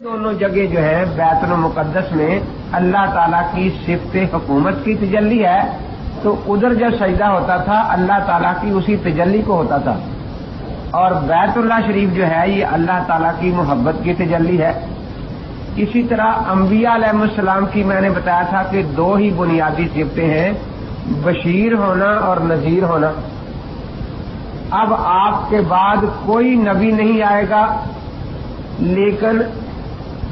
दोनों जगह जो है बैतुल मुकद्दस में अल्लाह ताला की सिफ़त हुकूमत की तजल्ली है, तो उधर जब सजदा होता था अल्लाह ताला की उसी तजल्ली को होता था, और बैतुल्लाह शरीफ जो है ये अल्लाह ताला की मोहब्बत की तजल्ली है। इसी तरह अंबिया अलैहिस्सलाम की मैंने बताया था कि दो ही बुनियादी सिफ़तें हैं, बशीर होना और नज़ीर होना। अब आपके बाद कोई नबी नहीं आएगा, लेकिन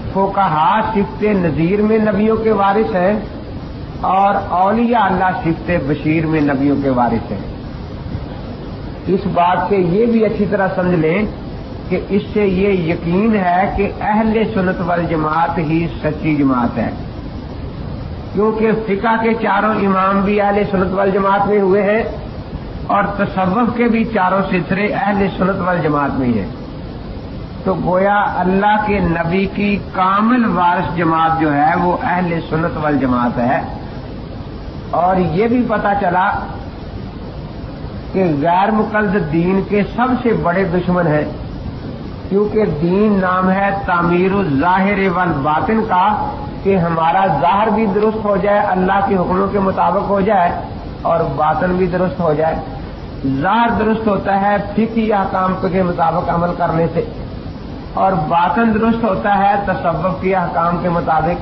फुक़हा सिफ़त नज़ीर में नबियों के वारिस हैं और औलिया अल्लाह सिफ़त बशीर में नबियों के वारिस हैं। इस बात से ये भी अच्छी तरह समझ लें कि इससे ये यकीन है कि अहले सुन्नत वल जमात ही सच्ची जमात है, क्योंकि फ़िक़ह के चारों इमाम भी अहले सुन्नत वल जमात में हुए हैं और तसव्वुफ़ के भी चारों सिलसिले अहले सुन्नत वल जमात में हैं। तो गोया अल्लाह के नबी की कामिल वारिस जमात जो है वो अहले सुन्नत वल जमात है। और ये भी पता चला कि गैर मुक़ल्लिद दीन के सबसे बड़े दुश्मन हैं, क्योंकि दीन नाम है तामीरुज़ ज़ाहिर वल बातिन का, कि हमारा ज़ाहिर भी दुरुस्त हो जाए, अल्लाह के हुक्मों के मुताबिक हो जाए, और बातिन भी दुरुस्त हो जाए। ज़ाहिर दुरुस्त होता है फ़िक़ही अहकाम के मुताबिक अमल करने से, और बातिन दुरुस्त होता है तसव्वुफ़ के अहकाम के मुताबिक।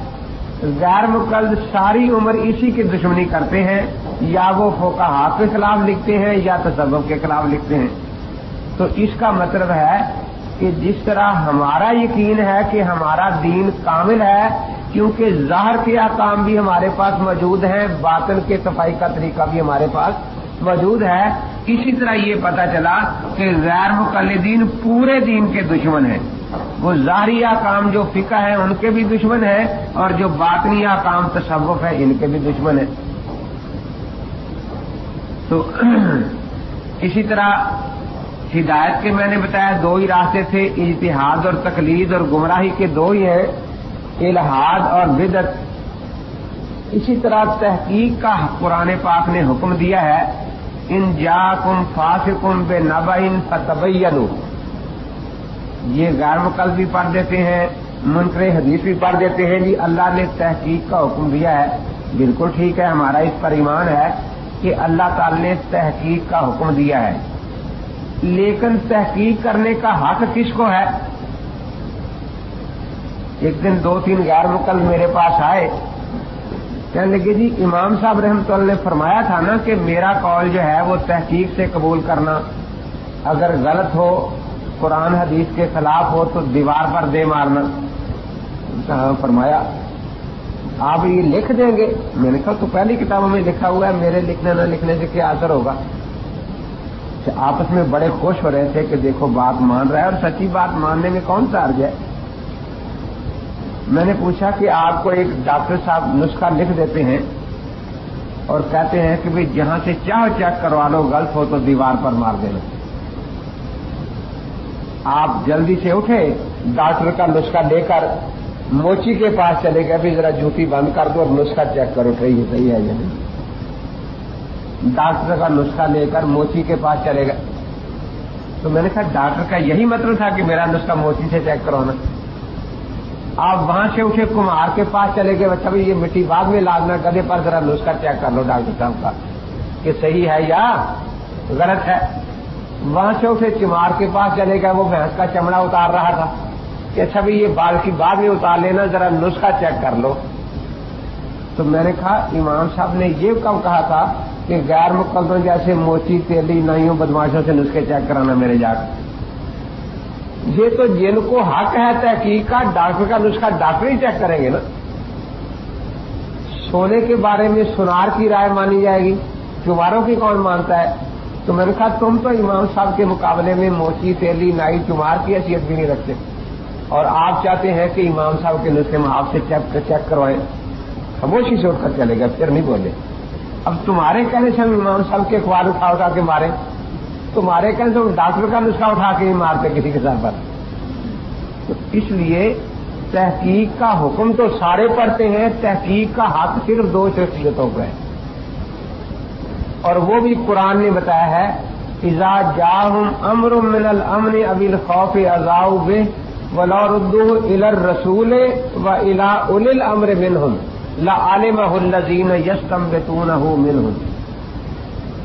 गैर मुक़ल्लिद सारी उम्र इसी की दुश्मनी करते हैं, या वो फुक़हा के खिलाफ लिखते हैं या तसव्वुफ़ के खिलाफ लिखते हैं। तो इसका मतलब है कि जिस तरह हमारा यकीन है कि हमारा दीन कामिल है, क्योंकि ज़ाहिर के अहकाम भी हमारे पास मौजूद हैं, बातिन के सफाई का तरीका भी हमारे पास मौजूद है, इसी तरह ये पता चला कि गैर मुक़ल्लिदीन पूरे दीन के दुश्मन हैं। वो ज़ाहिरी काम जो फ़िक़ह है उनके भी दुश्मन है, और जो बातिनी काम तसव्वुफ़ है इनके भी दुश्मन है। तो इसी तरह हिदायत के मैंने बताया दो ही रास्ते थे, इज्तिहाद और तकलीद, और गुमराही के दो ही हैं, इल्हाद और बिदअत। इसी तरह तहकीक का कुरान पाक ने हुक्म दिया है, इन जाकुम फासिकुम बिनबइन फतबय्यनु। ये गैर मुक़ल्लिद भी पढ़ देते हैं, मुनकरे हदीस भी पढ़ देते हैं, जी अल्लाह ने तहकीक का हुक्म दिया है। बिल्कुल ठीक है, हमारा इस पर ईमान है कि अल्लाह ताला ने तहकीक का हुक्म दिया है, लेकिन तहकीक करने का हक किसको है? एक दिन दो तीन गैर मुक़ल्लिद मेरे पास आए, कहने लगे जी इमाम साहब रहमतुल्लाह ने फरमाया था ना कि मेरा कौल जो है वो तहकीक से कबूल करना, अगर गलत हो, कुरान हदीस के खिलाफ हो तो दीवार पर दे मारना। फरमाया आप ये लिख देंगे? मैंने कहा तो पहली किताबों में लिखा हुआ है, मेरे लिखने न लिखने से क्या असर होगा। आपस में बड़े खुश हो रहे थे कि देखो बात मान रहा है, और सच्ची बात मानने में कौन सा अर्ज है। मैंने पूछा कि आपको एक डॉक्टर साहब नुस्खा लिख देते हैं और कहते हैं कि भाई जहां से चाहो चेक करवा लो, गलत हो तो दीवार पर मार देना। आप जल्दी से उठे, डॉक्टर का नुस्खा लेकर मोची के पास चले गए, भी जरा जूती बंद कर दो और नुस्खा चेक करो सही है या नहीं। डॉक्टर का नुस्खा लेकर मोची के पास चले गए। तो मैंने कहा डॉक्टर का यही मतलब था कि मेरा नुस्खा मोची से चेक करवाना। आप वहां से उठे कुम्हार के पास चले गए, अच्छा भाई ये मिट्टी बाद में लादना, गधे पर जरा नुस्खा चेक कर लो डॉक्टर साहब का कि सही है या गलत है। वहां से उठे चमार के पास चले गए, वो भैंस का चमड़ा उतार रहा था कि अच्छा भाई ये बाल की बाद में उतार लेना, जरा नुस्खा चेक कर लो। तो मैंने कहा इमाम साहब ने ये कब कहा था कि गैर मुक़ल्लिदों जैसे मोची तेली नाइयों बदमाशों से नुस्खे चेक कराना मेरे जाकर? ये तो जिनको हक है तहकीक का, डॉक्टर का नुस्खा डॉक्टर ही चेक करेंगे ना। सोने के बारे में सुनार की राय मानी जाएगी, चुमारों की कौन मानता है? तो मैंने कहा तुम तो इमाम साहब के मुकाबले में मोची तेली नाई चुमार की हैसियत भी नहीं रखते, और आप चाहते हैं कि इमाम साहब के नुस्खे में आपसे चेक करवाएं। खामोशी से उठकर चले गए, फिर नहीं बोले। अब तुम्हारे कहने से हम इमाम साहब के अखबार उठा के मारे, तुम्हारे कहने से डॉक्टर का नुस्खा उठा के ही मारते किसी के सर पर। तो इसलिए तहकीक का हुक्म तो सारे पढ़ते हैं, तहकीक का हक सिर्फ दो शख्सियतों को है, और वो भी कुरान ने बताया है, इज़ा जाहुम अम्रुम मिनल अमन अबिल खौफ अज़ाउ बिह وَلَوْ رُدُّوهُ إِلَى الرَّسُولِ وَإِلَى أُولِي الْأَمْرِ مِنْهُمْ لَعَلِمَهُ الَّذِينَ يَسْتَنبِطُونَهُ مِنْهُمْ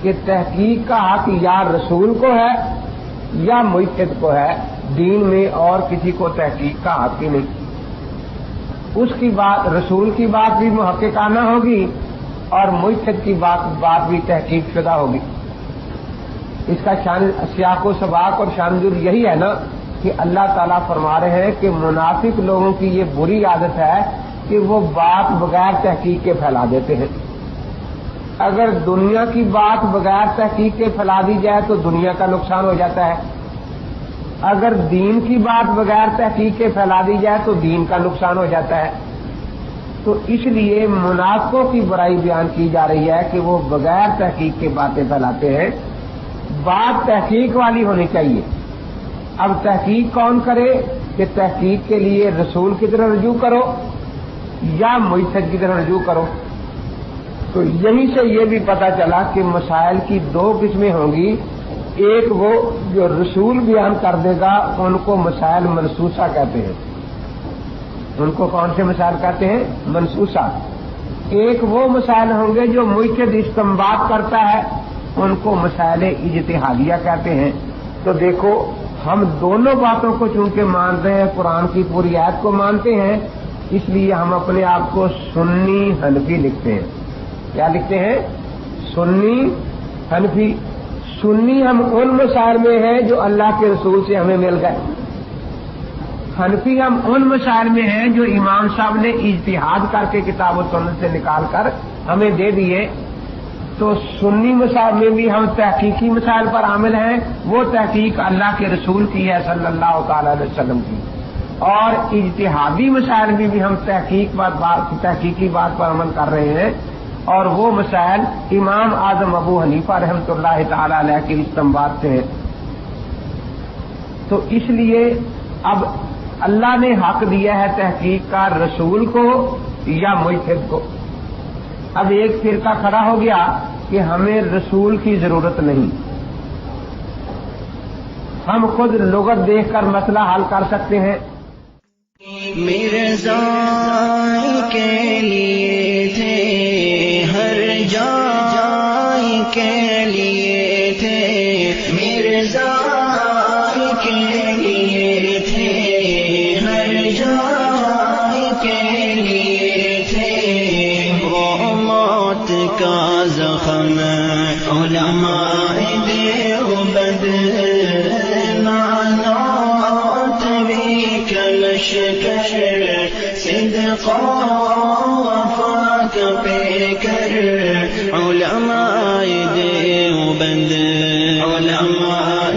کہ تحقیق کا حق یا رسول کو ہے یا ملحد کو ہے، دین میں اور کسی کو تحقیق کا حق ہی نہیں۔ اس کی بات، رسول کی بات بھی محققانہ ہوگی اور ملحد کی بات بھی تحقیق شدہ ہوگی۔ اس کا سیاق و سباق اور شان یہی ہے نا کہ اللہ تعالیٰ فرما رہے ہیں کہ منافق لوگوں کی یہ بری عادت ہے کہ وہ بات بغیر تحقیق کے پھیلا دیتے ہیں۔ اگر دنیا کی بات بغیر تحقیق کے پھیلا دی جائے تو دنیا کا نقصان ہو جاتا ہے، اگر دین کی بات بغیر تحقیق کے پھیلا دی جائے تو دین کا نقصان ہو جاتا ہے۔ تو اس لیے منافقوں کی برائی بیان کی جا رہی ہے کہ وہ بغیر تحقیق کے باتیں پھیلاتے ہیں۔ بات تحقیق والی ہونی چاہیے۔ اب تحقیق کون کرے کہ تحقیق کے لیے رسول کی طرف رجوع کرو یا ملحد کی طرف رجوع کرو۔ تو یہیں سے یہ بھی پتا چلا کہ مسائل کی دو قسمیں ہوں گی، ایک وہ جو رسول بیان کر دے گا ان کو مسائل منسوسہ کہتے ہیں، ان کو کون سے مسائل کہتے ہیں؟ منسوسہ۔ ایک وہ مسائل ہوں گے جو ملحد استنباط کرتا ہے، ان کو مسائل اجتہادیہ کہتے ہیں۔ تو دیکھو ہم دونوں باتوں کو چونکہ مانتے ہیں، قرآن کی پوری آیت کو مانتے ہیں، اس لیے ہم اپنے آپ کو سنی حنفی لکھتے ہیں۔ کیا لکھتے ہیں؟ سنی حنفی۔ سنی ہم ان مسائل میں ہیں جو اللہ کے رسول سے ہمیں مل گئے، حنفی ہم ان مسائل میں ہیں جو امام صاحب نے اجتہاد کر کے کتاب و سنت سے نکال کر ہمیں دے دیے۔ تو سنی مسائل میں بھی ہم تحقیقی مسائل پر عامل ہیں، وہ تحقیق اللہ کے رسول کی ہے صلی اللہ تعالی علیہ وسلم کی، اور اجتہادی مسائل میں بھی ہم تحقیقی بات پر عمل کر رہے ہیں، اور وہ مسائل امام اعظم ابو حنیفہ رحمۃ اللہ تعالی علیہ کے استنباط سے ہیں۔ تو اس لیے اب اللہ نے حق دیا ہے تحقیق کا رسول کو یا ملحد کو۔ اب ایک فرقہ کھڑا ہو گیا کہ ہمیں رسول کی ضرورت نہیں، ہم خود لغت دیکھ کر مسئلہ حل کر سکتے ہیں۔ مرزا کے لیے تھے ہر جائے کے لیے تھے، مرزا کے لیے تھے ہر جائے کے لیے تھے، وہ موت کا زخم علماء دیوبند نانوت بھی کلش کر صدق وفاق پہ کر، علماء دیوبند علماء